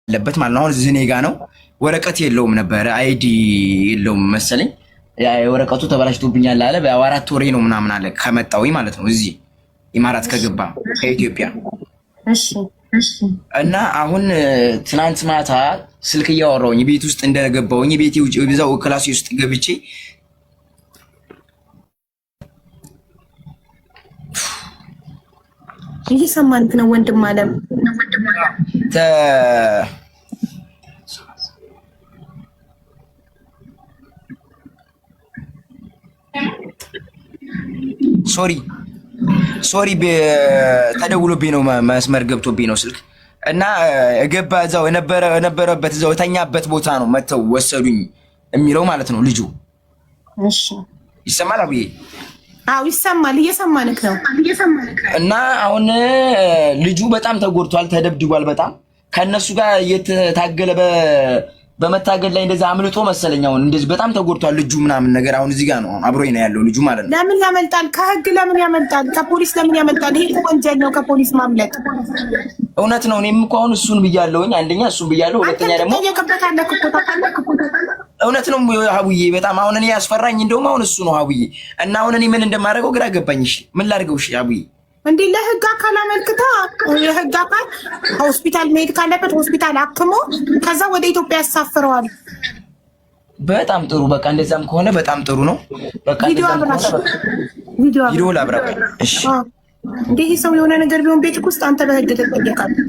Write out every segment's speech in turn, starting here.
ያለበት ማለት ነው። አሁን እዚህ እኔ ጋ ነው። ወረቀት የለውም ነበረ አይዲ የለውም መሰለኝ። ወረቀቱ ተበላሽቶብኛል አለ። በ4 ወሬ ነው ምናምን አለ ከመጣሁኝ ማለት ነው እዚህ ኢማራት ከገባ ከኢትዮጵያ። እና አሁን ትናንት ማታ ስልክ እያወራሁኝ ቤት ውስጥ እንደገባሁኝ ቤቴ በዛው ክላስ ውስጥ ገብቼ እየሰማንክ ነው ወንድም አለም ሶሪ ተደውሎብኝ ነው መስመር ገብቶብኝ ነው ስልክ እና ገባ እዛው የነበረበት እዛው የተኛበት ቦታ ነው መተው ወሰዱኝ የሚለው ማለት ነው ልጁ። እሺ ይሰማል አብዬ? አዎ ይሰማል፣ እየሰማንክ ነው። እና አሁን ልጁ በጣም ተጎድቷል፣ ተደብድቧል በጣም ከነሱ ጋር እየተታገለ በመታገል ላይ እንደዛ አምልጦ መሰለኝ አሁን እንደዚህ በጣም ተጎድቷል ልጁ ምናምን ነገር። አሁን እዚህ ጋር ነው አብሮኝ ነው ያለው ልጁ ማለት ነው። ለምን ያመልጣል? ከህግ ለምን ያመልጣል? ከፖሊስ ለምን ያመልጣል? ይሄ ወንጀል ነው፣ ከፖሊስ ማምለጥ። እውነት ነው። እኔም እኮ አሁን እሱን ብያለሁኝ፣ አንደኛ እሱን ብያለሁ፣ ሁለተኛ ደግሞ እውነት ነው ሀቡዬ። በጣም አሁን እኔ ያስፈራኝ እንደውም አሁን እሱ ነው ሀቡዬ። እና አሁን እኔ ምን እንደማደርገው ግራ ገባኝ። እሺ ምን ላድርገው? እሺ ሀቡዬ እንዴ ለህግ አካል አመልክታ የህግ አካል ሆስፒታል መሄድ ካለበት ሆስፒታል አክሞ ከዛ ወደ ኢትዮጵያ ያሳፍረዋል። በጣም ጥሩ። በቃ እንደዛም ከሆነ በጣም ጥሩ ነው። በቃ ቪዲዮ ላብራ። እሺ እንዴ ሰው የሆነ ነገር ቢሆን ቤት ውስጥ አንተ በህግ ትጠየቃለህ።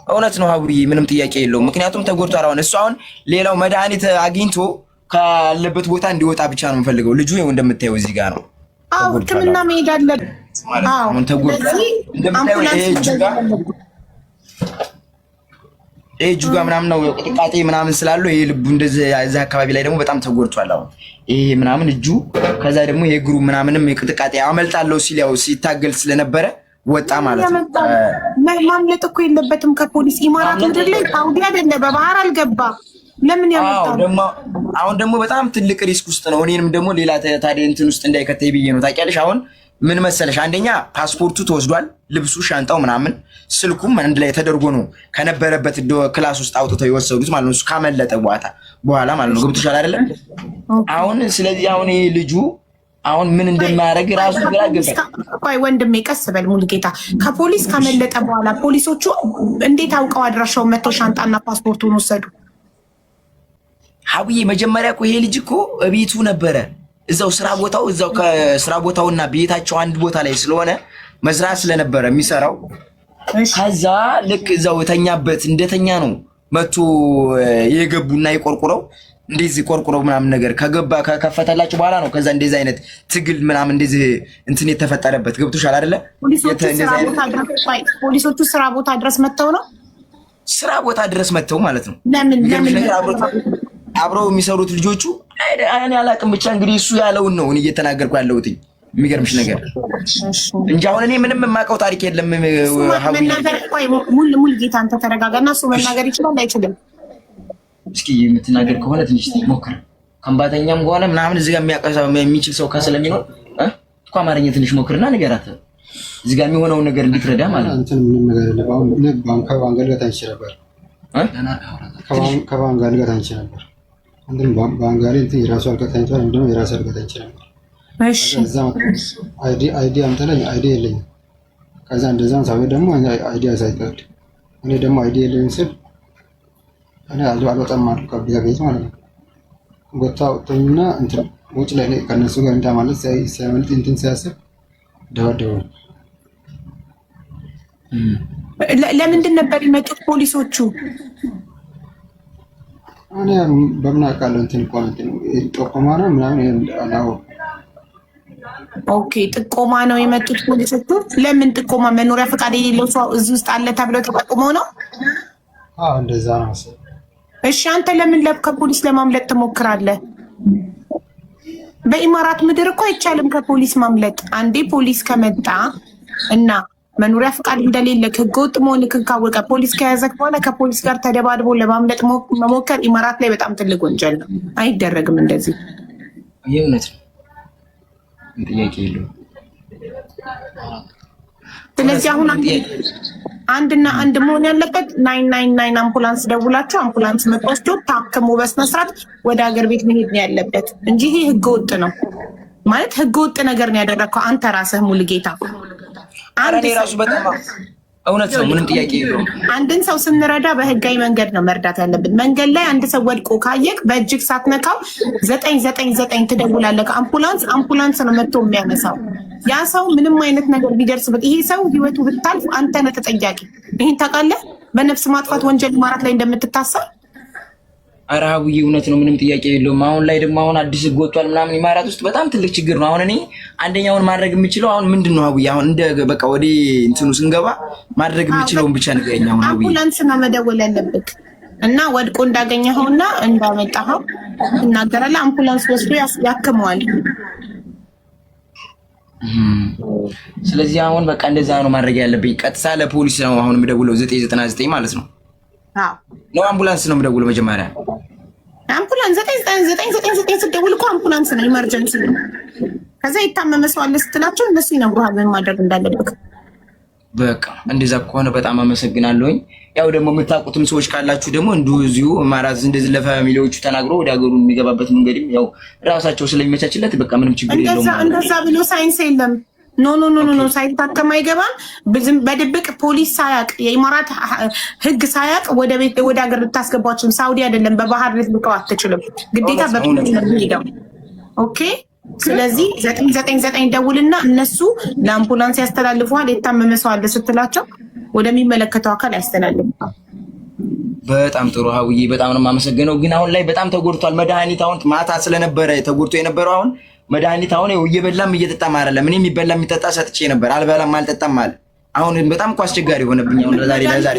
እውነት ነው ሀቡዬ፣ ምንም ጥያቄ የለውም። ምክንያቱም ተጎድቷል። አሁን እሱ አሁን ሌላው መድኃኒት አግኝቶ ካለበት ቦታ እንዲወጣ ብቻ ነው የምፈልገው። ልጁ ይኸው እንደምታየው እዚህ ጋር ነው። አዎ ህክምና መሄድ አለበት። አሁን ተጎድቷል እንደምታየው። ይሄ እጁ ጋር ምናምን ነው ቅጥቃጤ ምናምን ስላለው ይሄ ልቡ እንደዚህ እዛ አካባቢ ላይ ደግሞ በጣም ተጎድቷል። አሁን ይሄ ምናምን እጁ ከዛ ደግሞ የእግሩ ምናምንም የቅጥቃጤ አመልጣለሁ ሲል ያው ሲታገል ስለነበረ ወጣ ማለት ነው። ማምለጥ እኮ የለበትም ከፖሊስ። ኢማራት ምድር ላይ ሳውዲ አይደለ በባህር አልገባ ለምን ያመጣው? አሁን ደግሞ በጣም ትልቅ ሪስክ ውስጥ ነው። እኔንም ደግሞ ሌላ ታዲያ እንትን ውስጥ እንዳይከተይ ብዬ ነው። ታውቂያለሽ አሁን ምን መሰለሽ፣ አንደኛ ፓስፖርቱ ተወስዷል፣ ልብሱ፣ ሻንጣው ምናምን፣ ስልኩም አንድ ላይ ተደርጎ ነው ከነበረበት ክላስ ውስጥ አውጥተው የወሰዱት ማለት ነው። እሱ ካመለጠ በኋላ ማለት ነው። ገብቶሻል አይደለ? አሁን ስለዚህ አሁን ይሄ ልጁ አሁን ምን እንደማያደርግ ራሱ ግራ ገባኝ። ቆይ ወንድሜ ቀስ በል ሙሉጌታ። ከፖሊስ ካመለጠ በኋላ ፖሊሶቹ እንዴት አውቀው አድራሻውን መጥተው ሻንጣና ፓስፖርቱን ወሰዱ? ሀቡዬ መጀመሪያ እኮ ይሄ ልጅ እኮ ቤቱ ነበረ እዛው ስራ ቦታው እዛው ከስራ ቦታውና ቤታቸው አንድ ቦታ ላይ ስለሆነ መስራት ስለነበረ የሚሰራው ከዛ ልክ እዛው የተኛበት እንደተኛ ነው መቶ የገቡና የቆርቁረው እንደዚህ ቆርቁረው ምናምን ነገር ከገባ ከከፈተላችሁ በኋላ ነው ከዛ እንደዚህ አይነት ትግል ምናምን እንደዚህ እንትን የተፈጠረበት። ገብቶሻል አይደለ? ፖሊሶቹ ስራ ቦታ ድረስ መተው ነው ስራ ቦታ ድረስ መተው ማለት ነው። ለምን አብረው የሚሰሩት ልጆቹ እኔ አላቅም። ብቻ እንግዲህ እሱ ያለውን ነው እኔ እየተናገርኩ ያለሁት። የሚገርምሽ ነገር እንጂ አሁን እኔ ምንም የማውቀው ታሪክ የለም። ሙሉ ጌታ አንተ ተረጋጋና እሱ መናገር ይችላል አይችልም? እስኪ የምትናገር ከሆነ ትንሽ ሞክር። ከምባተኛም ከሆነ ምናምን እዚህ ጋር የሚችል ሰው ስለሚኖር እኮ አማርኛ ትንሽ ሞክርና ንገራት። እዚህ ጋር የሚሆነውን ነገር እንድትረዳ ማለት ነው። እንትን ምንም ነገር የለም። ከባንጋልጋት አንቺ ነበር ከባንጋልጋት አንቺ ነበር እንትን ባንጋሊ እንትን የራሱ አልጋት አንቺ ወይም ደግሞ የራሱ አልጋት አንቺ ነበር። እሺ እዛ አይዲ አምጥተለኝ አይዲ የለኝም። ከዛ እንደዛም ሳይሆን ደግሞ አይዲ አሳይቷል። እኔ ደግሞ አይዲ የለኝም ስል እኔ አልወጣም አልኩ ከቤት ማለት ነው። ወጣሁና እንትን ውጭ ላይ ከነሱ ጋር እንታ ማለት ሳይመልጥ እንትን ሲያስብ ደወደው። ለምንድን ነበር የመጡት ፖሊሶቹ? እኔ በምን አውቃለሁ? እንትን ቆንት ጥቆማ ነው ምናምን አላው። ኦኬ ጥቆማ ነው የመጡት ፖሊሶቹ። ለምን ጥቆማ? መኖሪያ ፈቃድ የሌለው ሰው እዚህ ውስጥ አለ ተብለው ተጠቁመው ነው? አዎ እንደዛ ነው መሰለኝ። እሺ አንተ ለምን ከፖሊስ ለማምለጥ ትሞክራለህ? በኢማራት ምድር እኮ አይቻልም ከፖሊስ ማምለጥ። አንዴ ፖሊስ ከመጣ እና መኖሪያ ፈቃድ እንደሌለ ህገወጥ መሆንክን ካወቀ ፖሊስ ከያዘክ በኋላ ከፖሊስ ጋር ተደባድቦ ለማምለጥ መሞከር ኢማራት ላይ በጣም ትልቅ ወንጀል ነው። አይደረግም እንደዚህ። የእውነት ነው፣ ጥያቄ የለውም። ስለዚህ አሁን አንድና አንድ መሆን ያለበት 999 አምቡላንስ ደውላችሁ አምቡላንስ መጥቶ ታክሞ በስነ ስርዓት ወደ ሀገር ቤት መሄድ ነው ያለበት እንጂ ይሄ ህገወጥ ነው ማለት ህገወጥ ነገር ነው ያደረግከው አንተ ራስህ ሙሉጌታ። አንዴ ራሱ በጣም እውነት ነው፣ ምንም ጥያቄ የለውም። አንድን ሰው ስንረዳ በህጋዊ መንገድ ነው መርዳት ያለብን። መንገድ ላይ አንድ ሰው ወድቆ ካየክ በእጅግ ሳትነካው 999 ትደውላለህ። አምቡላንስ ነው መጥቶ የሚያነሳው። ያ ሰው ምንም አይነት ነገር ቢደርስበት ይሄ ሰው ህይወቱ ብታልፍ አንተ ነህ ተጠያቂ። ይሄን ታውቃለህ? በነፍስ ማጥፋት ወንጀል ማራት ላይ እንደምትታሰር። ኧረ ሀቡዬ እውነት ነው፣ ምንም ጥያቄ የለውም። አሁን ላይ ደግሞ አሁን አዲስ ህግ ወጥቷል ምናምን ኢማራት ውስጥ በጣም ትልቅ ችግር ነው። አሁን እኔ አንደኛውን ማድረግ የምችለው አሁን ምንድን ነው ሀቡዬ፣ አሁን እንደ በቃ ወደ እንትኑ ስንገባ ማድረግ የምችለውን ብቻ ንገረኝ። አሁን ሀቡዬ አምቡላንስ ነው መደወል ያለብህ እና ወድቆ እንዳገኘኸውና እንዳመጣኸው ትናገራለህ። አምቡላንስ ወስዶ ያክመዋል። ስለዚህ አሁን በቃ እንደዛ ነው ማድረግ ያለብኝ። ቀጥታ ለፖሊስ ነው አሁን የምደውለው 999 ማለት ነው። ነው አምቡላንስ ነው የምደውለው መጀመሪያ። አምቡላንስ 999 ስትደውል እኮ አምቡላንስ ነው፣ ኢመርጀንሲ ነው። ከዛ የታመመ ሰው አለ ስትላቸው እነሱ ይነግሩሃል ምን ማድረግ እንዳለብህ። በቃ እንደዛ ከሆነ በጣም አመሰግናለሁኝ። ያው ደግሞ የምታውቁትም ሰዎች ካላችሁ ደግሞ እዚሁ ማራዝ እንደዚህ ለፋሚሊዎቹ ተናግሮ ወደ ሀገሩ የሚገባበት መንገድም ያው ራሳቸው ስለሚመቻችለት በቃ ምንም ችግር የለውም። እንደዛ ብሎ ሳይንስ የለም። ኖ ሳይታከም አይገባም። በድብቅ ፖሊስ ሳያቅ የኢማራት ህግ ሳያቅ ወደ ሀገር ልታስገባችም። ሳውዲ አይደለም በባህር ልትልቀው አትችልም። ግዴታ በፖሊስ ነው የሚሄደው። ኦኬ። ስለዚህ 999 ደውልና እነሱ ለአምቡላንስ ያስተላልፈዋል። የታመመ ሰው አለ ስትላቸው ወደሚመለከተው አካል ያስተላልፋል። በጣም ጥሩ ሀውዬ፣ በጣም ነው የማመሰግነው። ግን አሁን ላይ በጣም ተጎድቷል። መድኃኒት አሁን ማታ ስለነበረ ተጎድቶ የነበረው አሁን መድኃኒት አሁን እየበላም እየጠጣም አይደለም። እኔ የሚበላ የሚጠጣ ሰጥቼ ነበር፣ አልበላም አልጠጣም አለ። አሁን በጣም እኮ አስቸጋሪ ሆነብኝ። አሁን ለዛሬ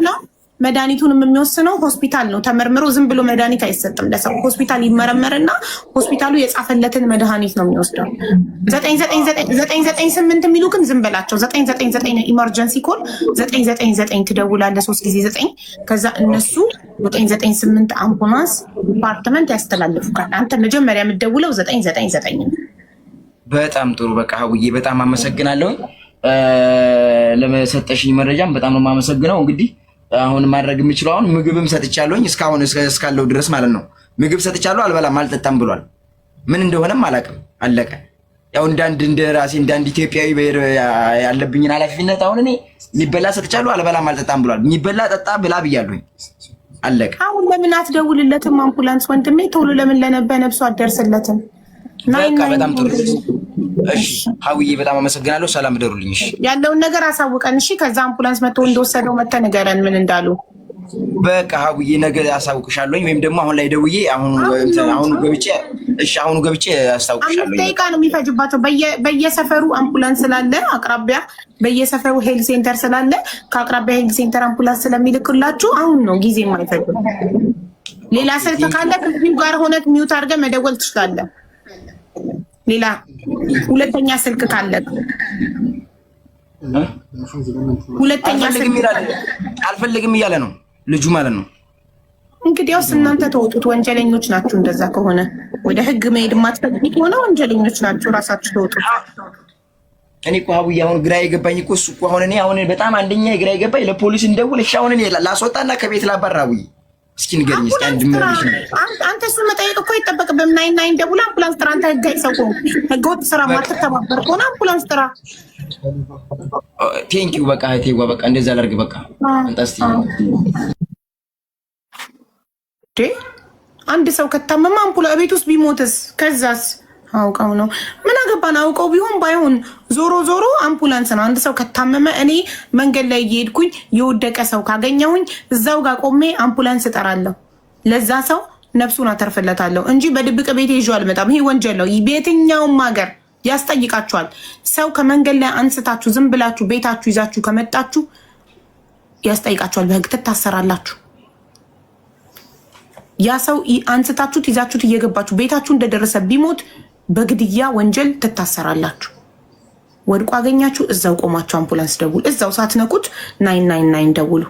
ነው መድኃኒቱንም የሚወስነው ሆስፒታል ነው። ተመርምሮ ዝም ብሎ መድኃኒት አይሰጥም ለሰው። ሆስፒታል ይመረመርና ሆስፒታሉ የጻፈለትን መድኃኒት ነው የሚወስደው። 998 የሚሉ ግን ዝም በላቸው። 999 ኢመርጀንሲ ኮል 999 ትደውላለህ 3 ጊዜ 9። ከዛ እነሱ 998 አምቡላንስ ዲፓርትመንት ያስተላልፉካል። አንተ መጀመሪያ የምትደውለው 999 ነው። በጣም ጥሩ። በቃ ሀውዬ በጣም አመሰግናለሁ ለመሰጠሽኝ መረጃም በጣም ነው የማመሰግነው። እንግዲህ አሁን ማድረግ የምችለው አሁን ምግብም ሰጥቻለሁኝ እስካሁን እስካለው ድረስ ማለት ነው። ምግብ ሰጥቻለሁ፣ አልበላም አልጠጣም ብሏል። ምን እንደሆነም አላውቅም። አለቀ። ያው እንደ ራሴ እንደ ኢትዮጵያዊ ያለብኝን ኃላፊነት አሁን እኔ የሚበላ ሰጥቻለሁ፣ አልበላም አልጠጣም ብሏል። የሚበላ ጠጣ ብላ ብያለሁኝ። አለቀ። አሁን ለምን አትደውልለትም? አምቡላንስ ወንድሜ ቶሎ ለምን ለነብሱ አትደርስለትም? በቃ በጣም ጥሩ። እሺ ሀውዬ በጣም አመሰግናለሁ። ሰላም እደሩልኝ። እሺ ያለውን ነገር አሳውቀን። እሺ ከዛ አምቡላንስ መጥቶ እንደወሰደው መተህ ንገረን ምን እንዳሉ። በቃ ሀውዬ ነገ አሳውቅሻለሁ፣ ወይም ደግሞ አሁን ላይ ደውዬ አሁን ገብቼ አስታውቅሻለሁ። 5 ደቂቃ ነው የሚፈጅባቸው። በየሰፈሩ አምቡላንስ ስላለ አቅራቢያ፣ በየሰፈሩ ሄልዝ ሴንተር ስላለ ከአቅራቢያ ሄልዝ ሴንተር አምቡላንስ ስለሚልክላችሁ አሁን ነው ጊዜ የማይፈጅም። ሌላ ስልክ ካለ ከዚሁ ጋር ሆነህ ሚውት አድርገህ መደወል ትችላለህ። ሌላ ሁለተኛ ስልክ ካለ ሁለተኛ ስልክ አልፈልግም እያለ ነው ልጁ ማለት ነው። እንግዲያውስ እናንተ ተወጡት። ወንጀለኞች ናችሁ። እንደዛ ከሆነ ወደ ህግ መሄድ የማትፈልጉት ሆነ ወንጀለኞች ናችሁ። ራሳችሁ ተወጡት። እኔ እኮ ሀቡዬ አሁን ግራ የገባኝ እኮ እሱ እኮ አሁን እኔ በጣም አንደኛ ግራ የገባኝ ለፖሊስ እንደውል እሺ፣ አሁን እኔ ላስወጣና ከቤት ላባራ ሀቡዬ እስኪ ንገሪኝ። እስኪ አንድ ምርሽ አንተ እሱን መጠየቅ እኮ አይጠበቅብህም። 999 ደውል አምቡላንስ ጥራ። አንተ ህጋዊ ሰው ህገወጥ ስራ ማትተባበር ከሆነ አምቡላንስ ጥራ። ቴንኪው በቃ እህቴዋ በቃ እንደዛ ላድርግ። በቃ አንተስቲ አንድ ሰው ከታመመ አምቡላንስ ቤት ውስጥ ቢሞትስ? ከዛስ አውቀው ነው ምን አገባን? አውቀው ቢሆን ባይሆን ዞሮ ዞሮ አምቡላንስ ነው። አንድ ሰው ከታመመ እኔ መንገድ ላይ እየሄድኩኝ የወደቀ ሰው ካገኘሁኝ እዛው ጋር ቆሜ አምቡላንስ እጠራለሁ። ለዛ ሰው ነፍሱን አተርፍለታለሁ እንጂ በድብቅ ቤት ይዤው አልመጣም። ይሄ ወንጀል ነው። በየትኛውም ሀገር ያስጠይቃችኋል። ሰው ከመንገድ ላይ አንስታችሁ ዝም ብላችሁ ቤታችሁ ይዛችሁ ከመጣችሁ ያስጠይቃችኋል። በህግ ትታሰራላችሁ። ያ ሰው አንስታችሁት ይዛችሁት እየገባችሁ ቤታችሁ እንደደረሰ ቢሞት በግድያ ወንጀል ትታሰራላችሁ። ወድቆ አገኛችሁ፣ እዛው ቆማችሁ አምቡላንስ ደውሉ። እዛው ሳትነቁት 999 ደውሉ።